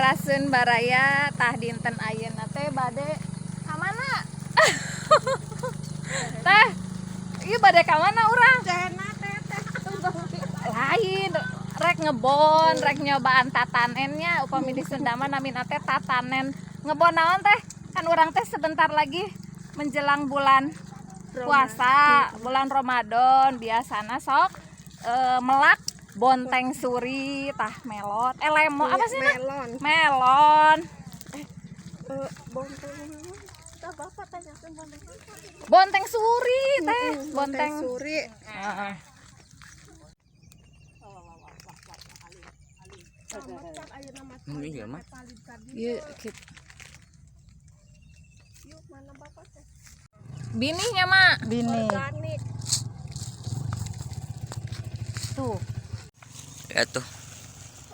ngaraseun baraya tah dinten ayeuna teh bade ka mana? Teh, ieu bade ka mana urang? Cenah teh Lain, rek ngebon, rek nyobaan tatanennya upami di Sunda mah namina teh tatanen. Ngebon naon teh? Kan urang teh sebentar lagi menjelang bulan puasa, bulan Ramadan biasana sok melak bonteng suri tah melon lemon apa sih melon. Melon Bonteng kita bapak tanyakan bonteng apa? bonteng suri teh Bonteng suri. Heeh. Ini ya mah. Ieu kitu. Yuk mana bapak teh? Bininya mak Bini. Organik. tuh Ya tuh.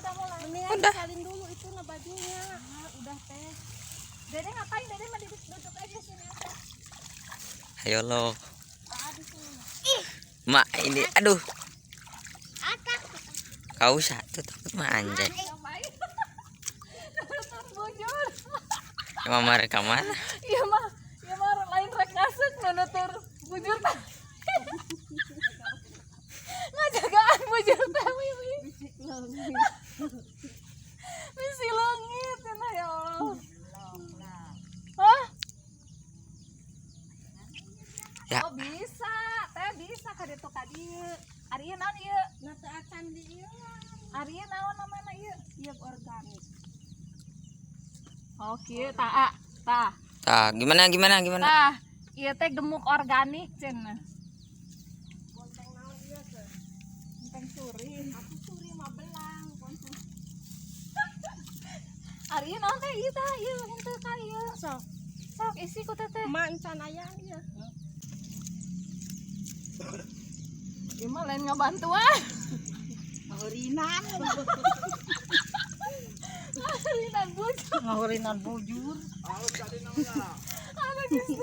Udah mulai. Mendingan Udah. salin dulu itu na bajunya. udah teh Dede ngapain? Dede mah duduk aja sini aja. Ayo lo. Mak ini aduh. Kau satu takut mah anjay. Ngapain? Bujur. Mama rekaman. Iya mah lain rek ngasuk nunutur bujur teh. Ngajagaan bujur teh wiwi. Misi leungit cenah ya Allah. Hah? Ya. Oh bisa, teh bisa ka ditu ka dieu. Ari ieu naon ieu? Nah teh acan di ieu. Ari ieu naon namana ieu? Ieu organik. Oh kieu tah. Tah. Tah, gimana? Tah, ieu teh gemuk organik cenah. Bonteng naon ieu teh? Bonteng suri. Aku suri mah belang bonteng. Ari ieu naon teh ieu tah ieu henteu ka ieu. Sok isi ku teteh. Mak encan aya ieu. Ieu mah lain ngabantuan. Haurinan. Linan bujur. Ngahurinan bujur. Ada Gusti.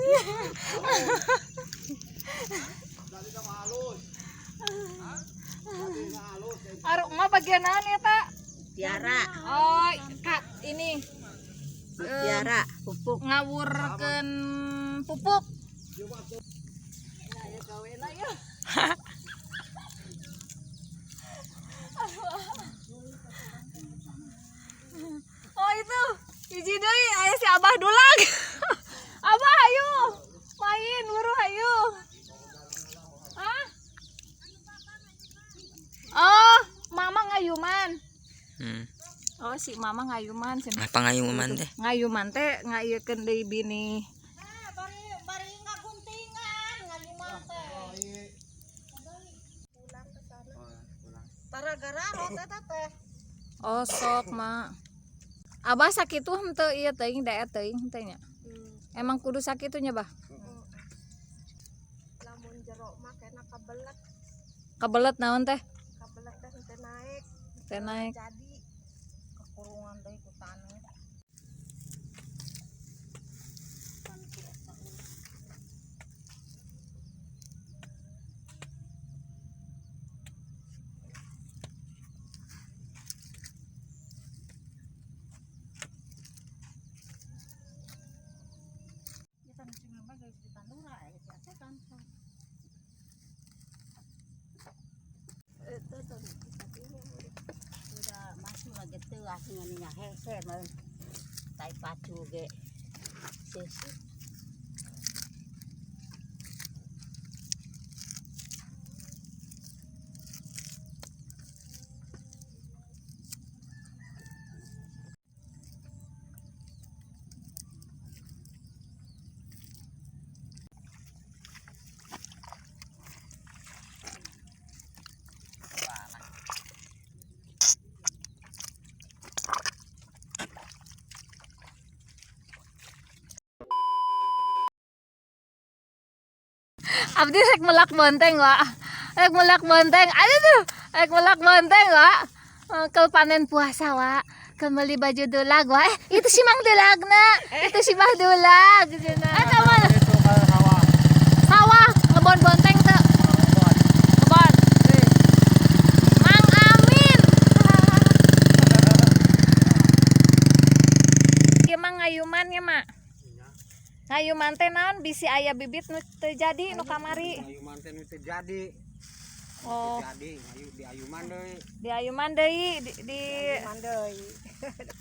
Aruk mah bagian naon ya, Tak? Tiara. Oh, Kak, ini Tiara. Pupuk. ngawurkeun pupuk. Nah, ya gawena ya. Oh itu, hiji deui aya si Abah Dulag. Abah ayo. Main buru ayo. Hah? Oh, Mama ngayuman. Oh, si Mama ngayuman cenah. Apa ngayung man teh? Ngayuman teh ngayeukeun deui bini. Bari ngaguntingan ngaliman teh. Pulang ke sana. Gara-gara rota teh. Oh, sok, Mak. Abah sakitu henteu ieu teuing daet teuing henteu nya. Emang kudu sakitunya, Bah? Lamun jero mah kena kabelet. Kebelet naon teh? Kabelet teh henteu naik. Teh naik. Jadi kekurungan deui ku tanah. Udah masuk lagi tuh aslinya hehe mah. Tai pacu ge. Sesi. Abdi rek melak bonteng, Wak. Rek melak bonteng. Ada tuh. Rek melak bonteng, Wak. Ke panen puasa, Wak. Kembali baju dulag, Wak. Itu si Mang Dulagna. Itu si Bah Dulag. Eta mah sawah ngebon bonteng teu. Ngebon. Mang Amin. Ngayuman teh naon bisi aya bibit nu teu jadi nu kamari. Ayuman teh nu teu jadi. Oh, Jadi di ayuman deui. di ayuman deui di Mandai.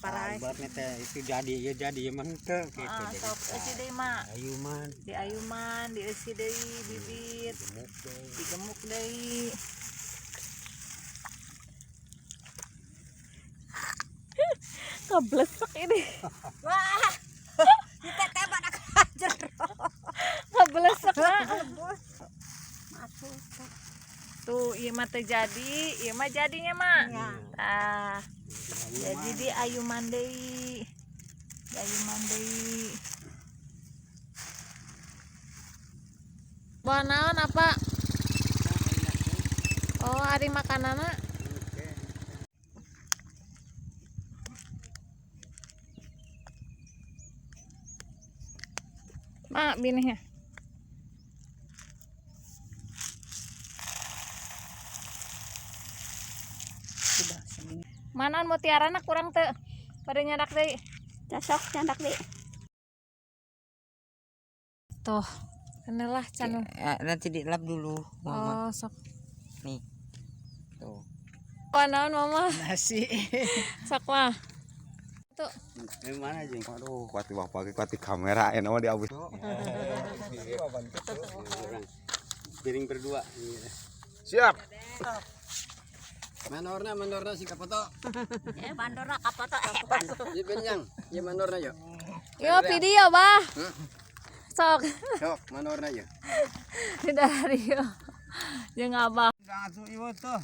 Parah. Ibaratnya teh itu jadi ya jadi ya mah teu kitu. ah, sok eusi deui mah. Ayuman Di ayuman di eusi deui bibit, gemuk deui. digemuk deui. Keblesek ini. Wah. Kita tebak nak hajar. Keblesek na. Masuk. Tuh, ieu mah teu jadi, ieu mah jadinya mah. Ya. Tah. Jadi di ayuman deui. Di ayuman deui. Bawa naon apa? Oh, ari makanana. Mak, binihnya. Sudah segini. Manan mutiarana kurang teu? Pada nyadak deui. Cocok candak deh. Tuh, kenelah can. Nanti dilap dulu, Oh, Mama. sok. Nih. Tuh. Naon mama? Nasi. Sok mah. Tuh. Mana jeung? Aduh, kuati bapak kuati kamera enak mah diabis. Piring berdua. Siap. Manorna si kapoto. Bandora kapoto Ieu benyang. Ieu manorna yo. Yo video bah. Sok. Sok manorna yo. Dari yo. Jeung abah. Gasu ieu tuh.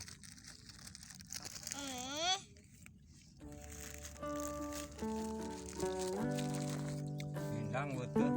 Indang betul.